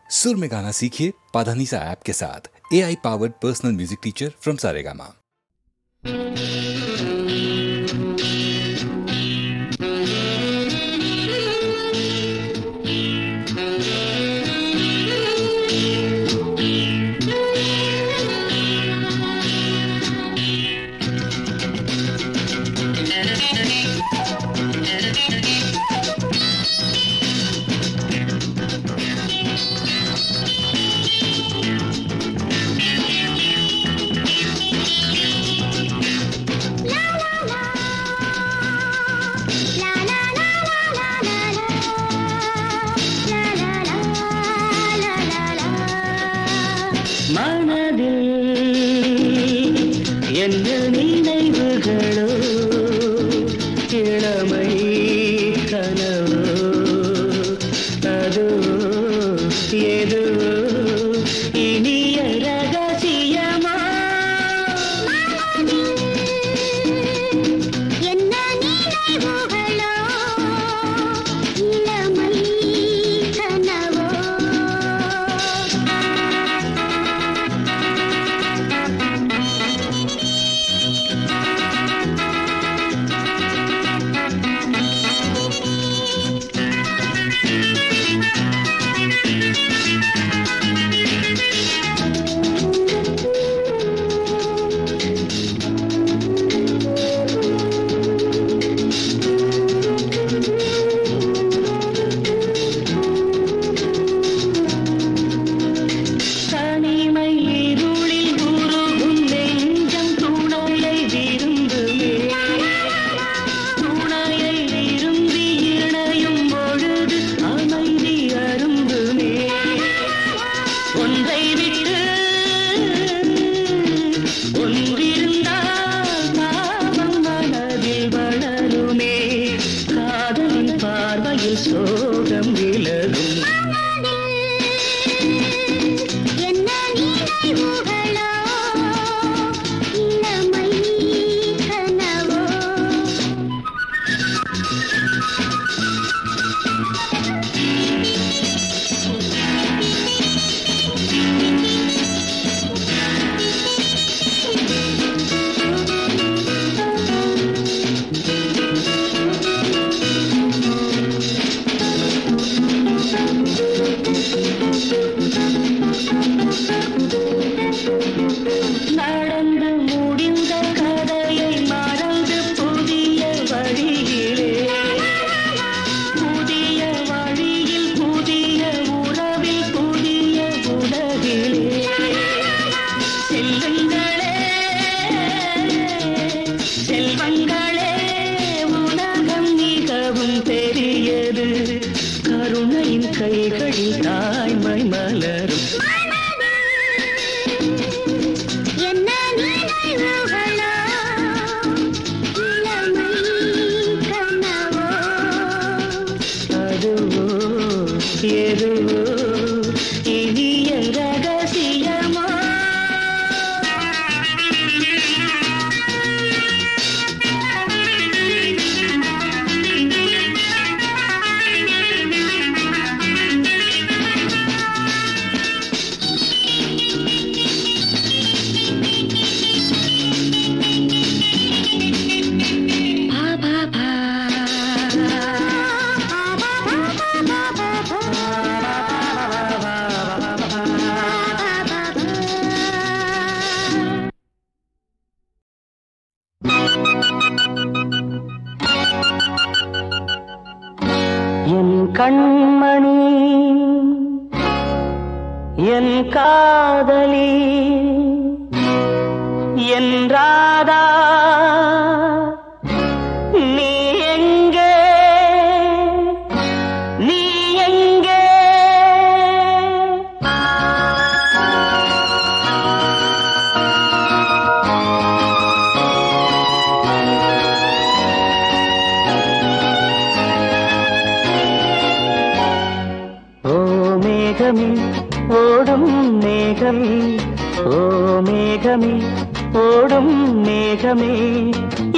सुर में गाना सीखिए पाधानीसा ऐप के साथ। AI powered personal music teacher from Saregama. கண்மணி என் காதலி என் ராதா நீ எங்கே நீ எங்கே மேகமே ஓடும் மேகமே ஓ மேகமே ஓடும் மேகமே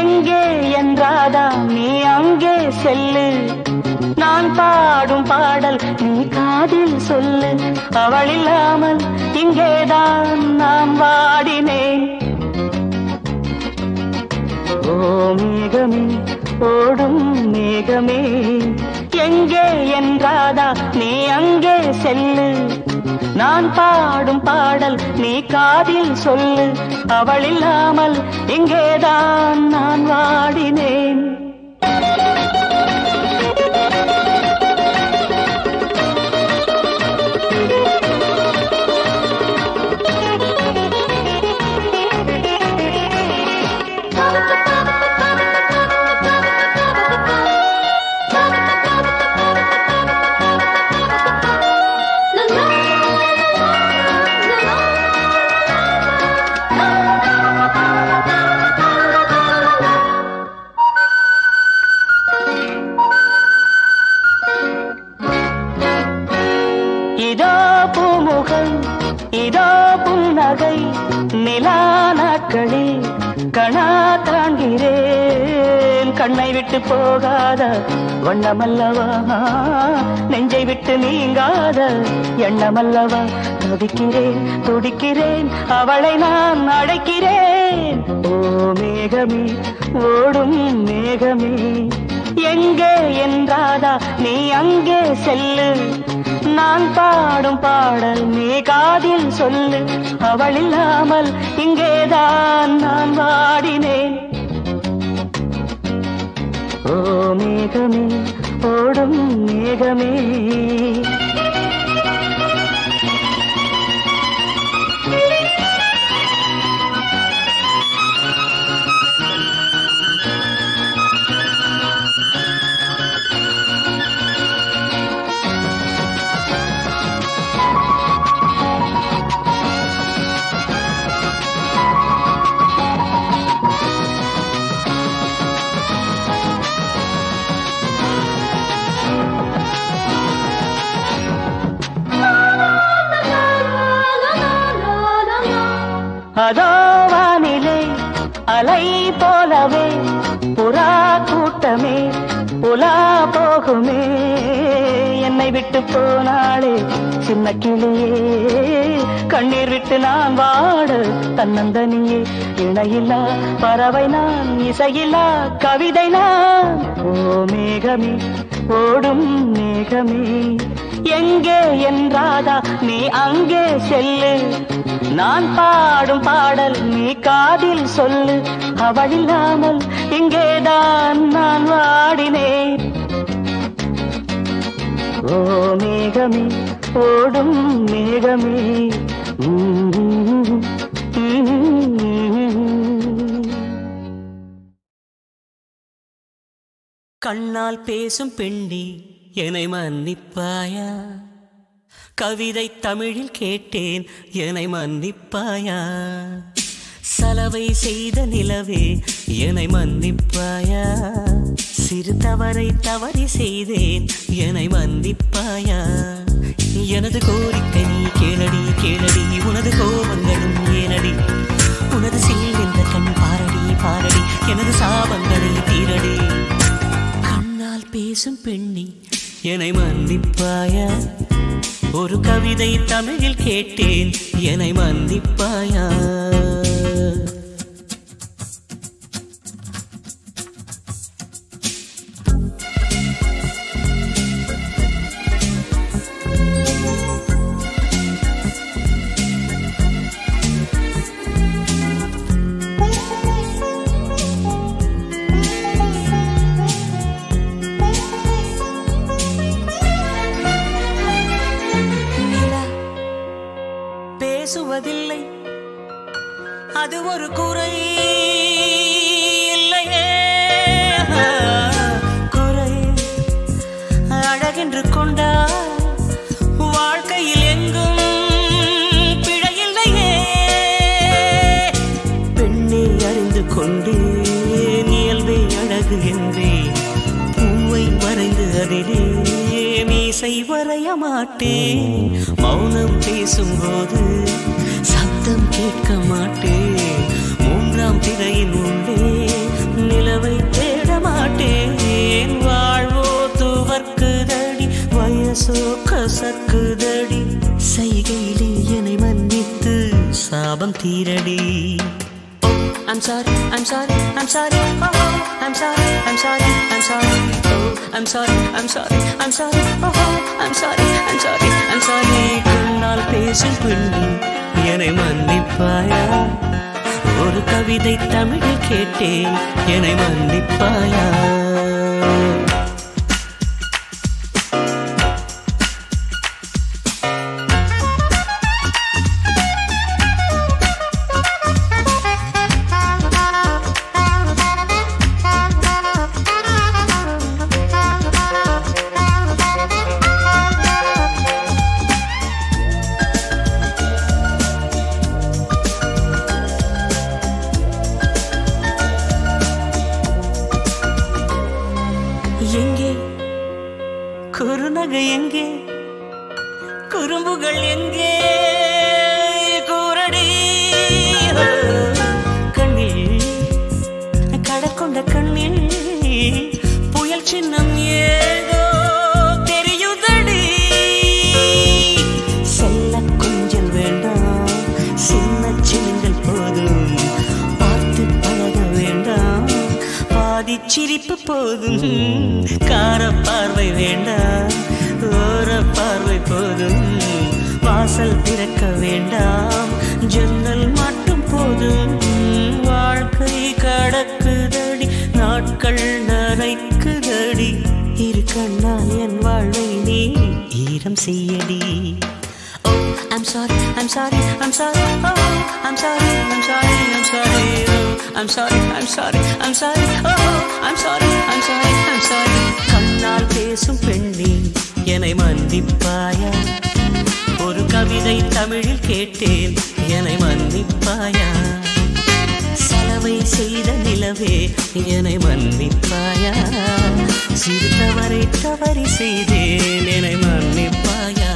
எங்கே என்றாதா நீ அங்கே செல்லு நான் பாடும் பாடல் நீ காதில் சொல்லு. அவள் இல்லாமல் இங்கேதான் நான் வாடினேன். ஓ மேகமே ஓடும் மேகமே எங்கே என்றாதா நீ அங்கே செல்லு. நான் பாடும் பாடல் நீ காதில் சொல்லு. அவள் இல்லாமல் இங்கேதான் நான் வாடினேன். இதோ பூமுகம் இதோ புன்னகை நிலா நாட்களில் கணா காண்கிறேன். கண்ணை விட்டு போகாத வண்ணமல்லவா நெஞ்சை விட்டு நீங்காத எண்ணமல்லவா. துடிக்கிறேன் துடிக்கிறேன் அவளை நான் அழைக்கிறேன். ஓ மேகமே ஓடும் மேகமே எங்கே என்றாதா நீ அங்கே செல்லு. நான் பாடும் பாடல் நீ காதில் சொல்லு. அவள் இல்லாமல் இங்கேதான் நான் வாடினேன். ஓ மேகமே ஓடும் மேகமே அதோ வானிலே அலை போலவே புறா கூட்டமே உலா போகுமே. என்னை விட்டு போனாளே சின்ன கிளியே கண்ணீர் விட்டு நான் வாட தன்னந்தனியே. இணையில்லா பறவை நான் இசையில்லா கவிதை நான். ஓ மேகமே ஓடும் மேகமே எங்கே என்றாதா நீ அங்கே செல்லு. நான் பாடும் பாடல் நீ காதில் சொல்லு. அவள் இல்லாமல் இங்கேதான் நான் வாடினேன். ஓ மேகமே ஓடும் மேகமே கண்ணால் பேசும் பெண்ணே என்னை மன்னிப்பாயா. கவிதை தமிழில் கேட்டேன் என்னை மன்னிப்பாயா. சலவை செய்த நிலவே என்னை மன்னிப்பாயா. சிறு தவறை தவறி செய்தேன் என்னை மன்னிப்பாயா. எனது கோரிக்கை நீ கேளடி கேளடி உனது கோபங்களும் ஏனடி. உனது சில்லென்ற கண் பாரடி பாரடி எனது சாபங்களை தீரடி. கண்ணால் பேசும் பெண்ணி என்னை மன்னிப்பாயா. ஒரு கவிதை தமிழில் கேட்டேன் என்னை மன்னிப்பாயா. பேசுவதில்லை அது ஒரு குறை இல்லையே. குறை அழகென்று கொண்டால் வாழ்க்கையில் எங்கும் பிழையில்லையே. பெண்ணை அறிந்து கொண்டு இயல்பே அழகு என்றேன். பூவை வரைந்து அதிலே மீசை வரைய மாட்டேன். மௌனம் பேசும்போது சத்தம் கேட்க மாட்டேன். மூன்றாம் திரையின் உள்ளே நிலவை தேட மாட்டேன். வாழ்வோ துவர்க்க சாபம் தீரடி. I'm sorry, I'm sorry, I'm sorry, oh, oh, I'm sorry, I'm sorry, I'm sorry, oh, I'm sorry, I'm sorry, I'm sorry, oh, oh, I'm sorry, I'm sorry, I'm sorry. கண்ணால் பேசும் பெண்ணே என்னை மன்னிப்பாயா, ஒரு கவிதை தமிழில் கேட்டேன் என்னை மன்னிப்பாயா. எங்கே குறுநகை, எங்கே குறும்புகள், எங்கே கூரடி. கண்ணில் கடற்கொண்ட கண்ணில் புயல் சின்னம் ஏதோ தெரியுதடி. செல்ல கொஞ்சல் வேண்டாம், சின்ன சின்னங்கள் போதும், பார்த்து பழக வேண்டாம், பாதி சிரிப்பு போதும். கார பார்வை வேண்டாம், ஓர பார்வை போதும், வாசல் திறக்க வேண்டாம், ஜன்னல் மட்டும் போதும். வாழ்க்கை கடக்குதடி, நாட்கள் நரைக்குதடி, இரு கண்ணால் என் வாழ்வை நீ ஈரம் செய்யடி. I'm sorry, I'm sorry, I'm sorry, oh, I'm sorry, I'm sorry, I'm sorry, oh, I'm sorry, I'm sorry, I'm sorry, oh, I'm sorry, I'm sorry, I'm sorry. கண்ணால் பேசும் பெண்ணே என்னை மன்னிப்பாயா, ஒரு கவிதை தமிழில் கேட்டேன் என்னை மன்னிப்பாயா. சலவை செய்த நிலவே என்னை மன்னிப்பாயா, சிறு தவறை தவறி செய்தேன் என்னை மன்னிப்பாயா.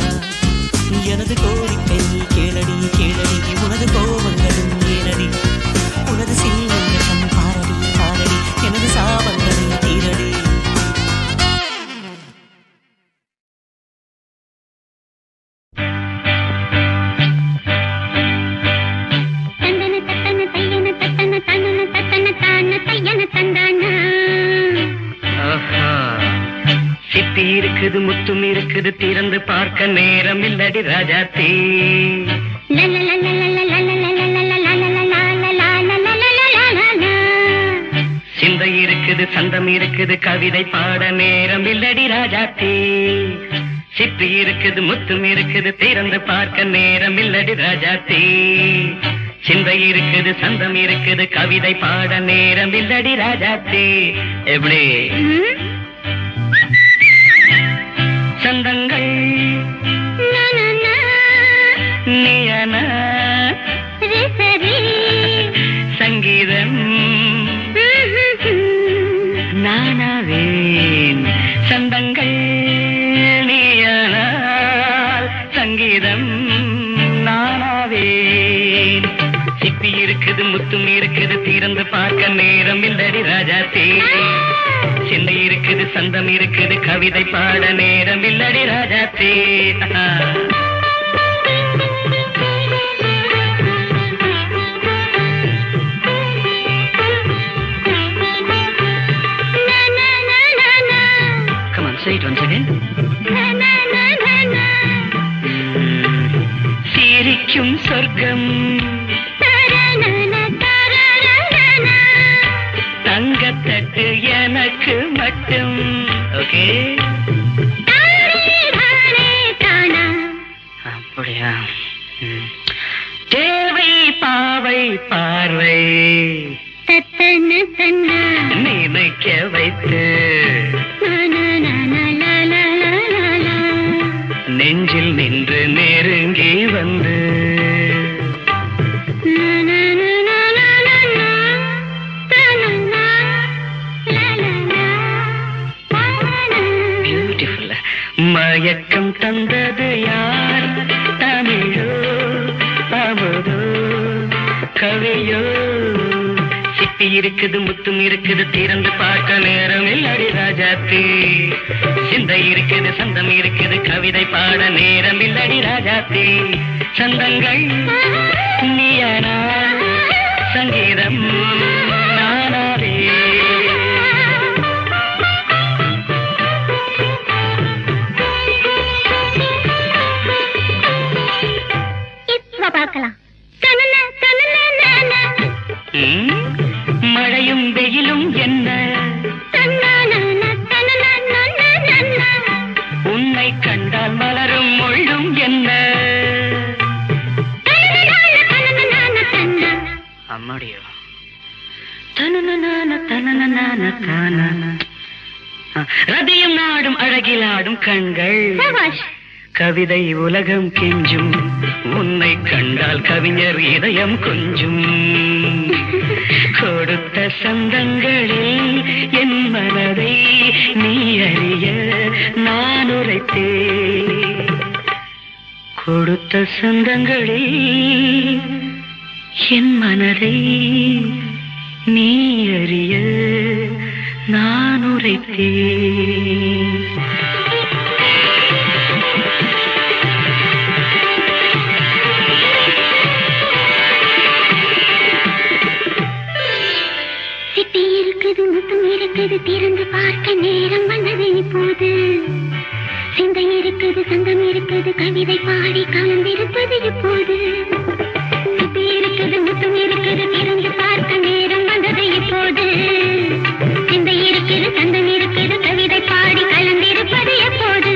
எனது கோரிக்கை கேளடி கேளடி, உனது கோபங்களும் ஏனடி, உனது சீனங்கள் பாரடி பாரடி, எனது சாபங்களும் தீரடி. சிப்பி இருக்குது, முத்தும் இருக்குது, திறந்து பார்க்க நேரம் இல்லடி ராஜாத்தி. சிந்தை இருக்குது, சந்தம் இருக்குது, கவிதை பாட நேரம் இல்லடி ராஜாத்தி. சிப்பி இருக்குது, முத்தும் இருக்குது, திறந்து பார்க்க நேரம் இல்லடி ராஜாத்தி. சிந்தை இருக்குது, சந்தம் இருக்குது, கவிதை பாட நேரம் இல்லடி ராஜாத்தி. எப்படி சந்தங்கள் நீயன சங்கீதம் நானாவேன். சந்தங்கள் நீயனால் சங்கீதம் நானாவேன். சிப்பி இருக்குது, முத்தும் இருக்குது, திறந்து பார்க்க நேரம் இல்லடி ராஜாத்தி. சிந்தை இருக்குது, சந்தம் இருக்குது, கவிதை பாட நேரம் இல்லடி Rajathi. Come on, say it once again. சிரிக்கும் சொர்க்கம் தங்கத்தட்டு எனக்கு மட்டும். ஓகே, அப்படியா? தேவை பாவை பார்வை நினைக்க வைத்து நெஞ்சில் நின்று நெருங்கி வந்து மயக்கம் தந்தது யார்? தமிழோ அமுதோ கவியோ? சிப்பி இருக்குது, முத்தும் இருக்குது, திறந்து பார்க்க நேரம் இல்லடி ராஜாத்தி. சிந்தை இருக்குது, சந்தம் இருக்குது, கவிதை பாட நேரம் இல்லடி ராஜாத்தி. சந்தங்கள் நீயானா சங்கீதம் நானாவே. இப்ப பார்க்கலாம். மழையும் வெயிலும் என்ன உன்னை கண்டால் மலரும் மொழியும் என்ன. அம்மாடியோ ரதியும் நாடும் அழகிலாடும் கண்கள் கவிதை உலகம் கெஞ்சும் உன்னை கண்டால் கவிஞர் இதயம் கொஞ்சும். கொடுத்த சந்தங்களில் என் மனதை நீ அறிய நான் உரைத்தேன். கொடுத்த சந்தங்களில் என் மனதை நீ அறிய நான் உரைத்தேன். இருக்குது திறந்து பார்க்க நேரம் வந்தது இப்போது. சிந்தை இருக்குது சங்கம் இருக்குது கவிதை பாடி கலந்திருப்பது இப்போது. சிப்பி இருக்குது முத்தம் இருக்குது திறந்து பார்க்க நேரம் வந்தது இப்போது. சிந்தை இருக்குது சங்கம் இருக்குது கவிதை பாடி கலந்திருப்பது எப்போது.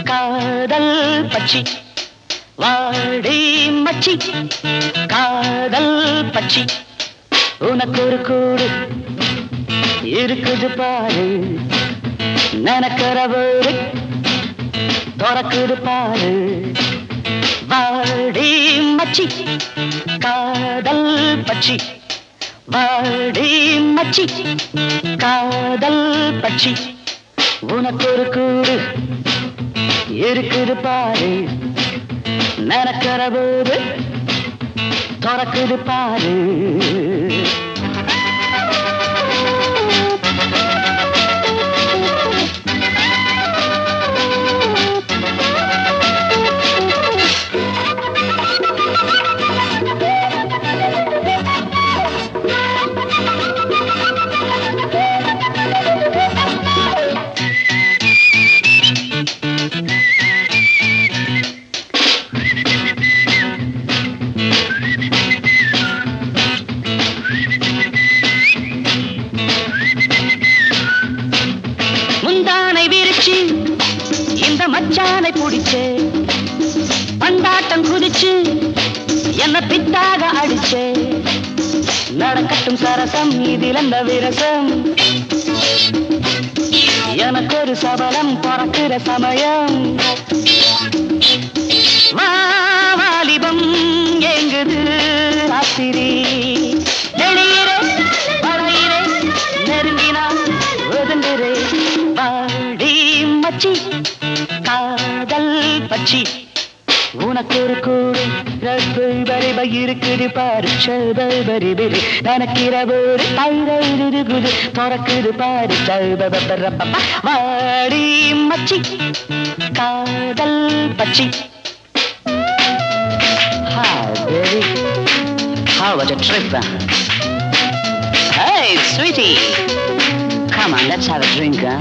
காதல் பட்சி வாடி மச்சி காதல் பட்சி உனக்கு ஒரு கூடு இருக்குது பாரு. நனக்கரவோடு துறக்குது பாரு. வாடி மச்சி காதல் பட்சி வாடி மச்சி காதல் பட்சி உனக்கு ஒரு கூடு இருக்குது பாரு. நனக்கரவோடு துறக்குது பாரு. மச்சானை பிடிச்சே பந்தாட்டம் குதிச்சு என்ன பித்தாக அடிச்சே. நடக்கட்டும் சரசம் இதில் அந்த விரசம் எனக்கு ஒரு சபலம் பறக்கிற சமயம். வாலிபம் எங்குது ராத்திரி நெளியிலே வளையிலே நெருங்கினால் ஒதுங்குறே. வாடி மச்சி காதல் பட்சி உனக்கு ஒரு கூடு பரிப இருக்குது பாரு. பரிபரி நனக்கிறவோடு குது துறக்குது பாரு. வாடி மச்சி காதல் பட்சி. Hi baby, how was your trip? Hey sweetie, come on, let's have a drink, huh?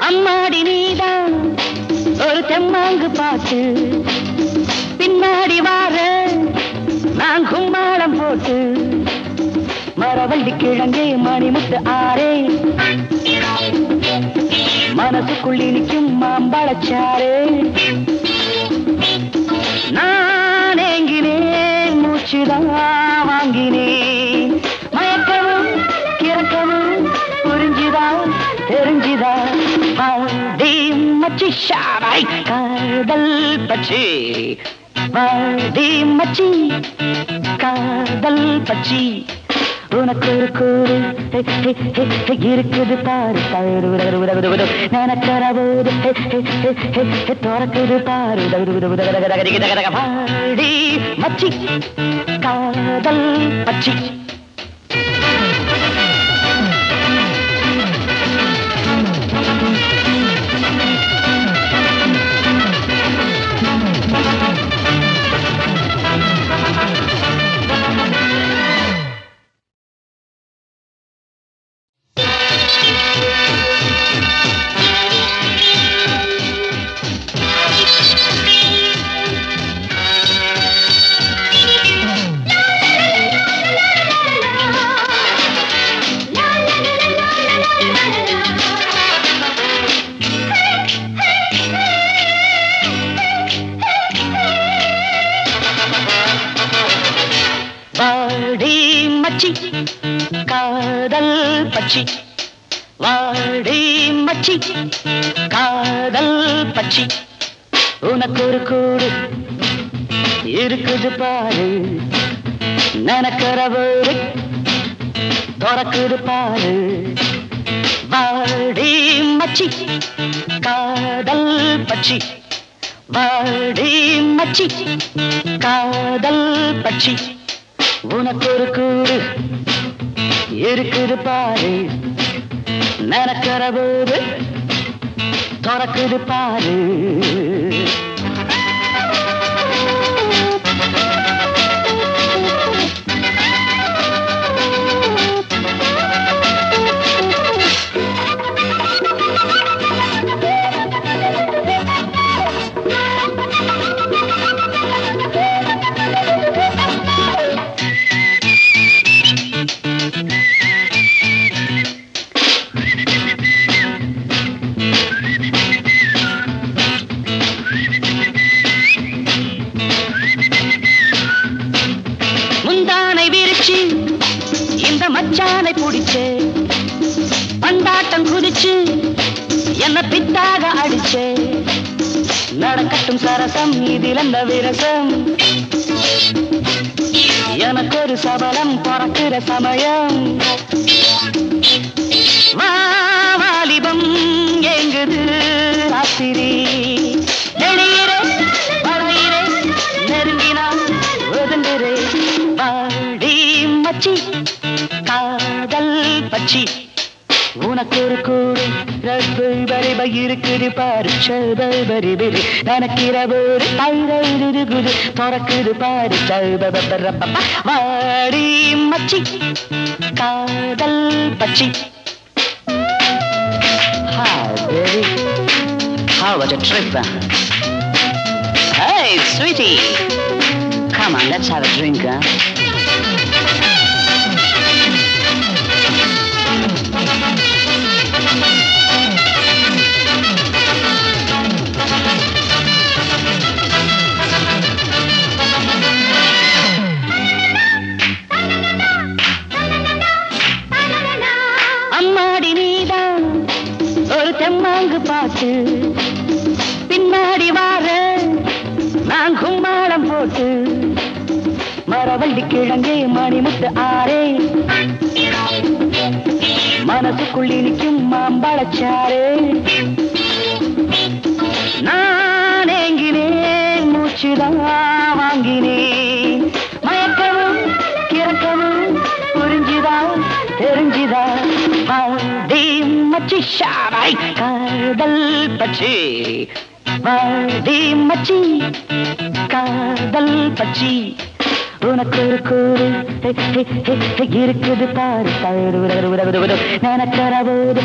அம்மாடி நீதான் ஒரு தெம்மாங்கு பாட்டு பின்னாடி வார நான் கும்மாளம் போட்டு மரவள்ளி கிழங்கே மணிமுத்து ஆரே மனசுக்குள்ளி நிற்கும் மாம்பழச்சாரே நான் ஏங்கினேன் மூச்சுதான் வாங்கினேன் மயக்கமும் கிறக்கமும் புரிஞ்சுதான் தெரிஞ்சுதான் வாடி மச்சி ஷாராய் காதல் பச்சி வாடி மச்சி காதல் பச்சி உனக்கு ஒரு கூறு இருக்குது பாரு நனக்கரவோது துறக்குது பாரு பாடி மச்சி காதல் பச்சி காதல் பச்சி வாடி மச்சி காதல் பச்சி உனக்கு ஒரு கூடு இருக்குது பாரு நனக்கரவோடு துறக்குது பாரு வாடி மச்சி காதல் பச்சி வாடி மச்சி காதல் பச்சி உனக்கு ஒரு கூடு இருக்குது பாரு நனக்கரவோடு துறக்குது பாரு மச்சானை புடிச்சு பந்தாட்டம் குதிச்சு என்ன பித்தாக அடிச்சு நடக்கட்டும் சரசம் இதில் அந்த விரசம் எனக்கு ஒரு சபலம் பிறக்கிற சமயம் வாலிபம் எங்குது ராத்திரி வெளியிலே வளையிலே நெருங்கினால் ஒதுங்குறே வாடி மச்சி காதல் பச்சி உனக்கு ஒரு கூடு ரப்பை இருக்குது பாரு சபரி பெரி நனக்கிறவோடு பைரகுது துறக்குது பாரு சபரப்பா வாடி மச்சி காதல் பச்சி. Hi baby, how was your trip? Hey sweetie, come on, let's have a drink, huh? அம்மாடி நீதான் ஒரு தெம்மாங்கு பாட்டு பின்னாடி வார நான் கும்மாளம் போட்டு மரவள்ளி கிழங்கே மணிமுத்து ஆரே மனசுக்குள்ளி நிற்கும் மாம்பழச்சாரே நான் ஏங்கினேன் மூச்சுதான் வாங்கினேன் மயக்கமும் கிறக்கமும் புரிஞ்சுதான் தெரிஞ்சுதான் வாடி மச்சி ஷாராய் காதல் பச்சி வாடி மச்சி காதல் பச்சி உனக்கு ஒரு கூறு இருக்குது பாரு நினைக்கிற போது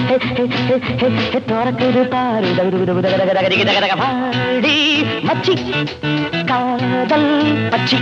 துறக்குது பாரு பாடி மச்சி காதல் பச்சி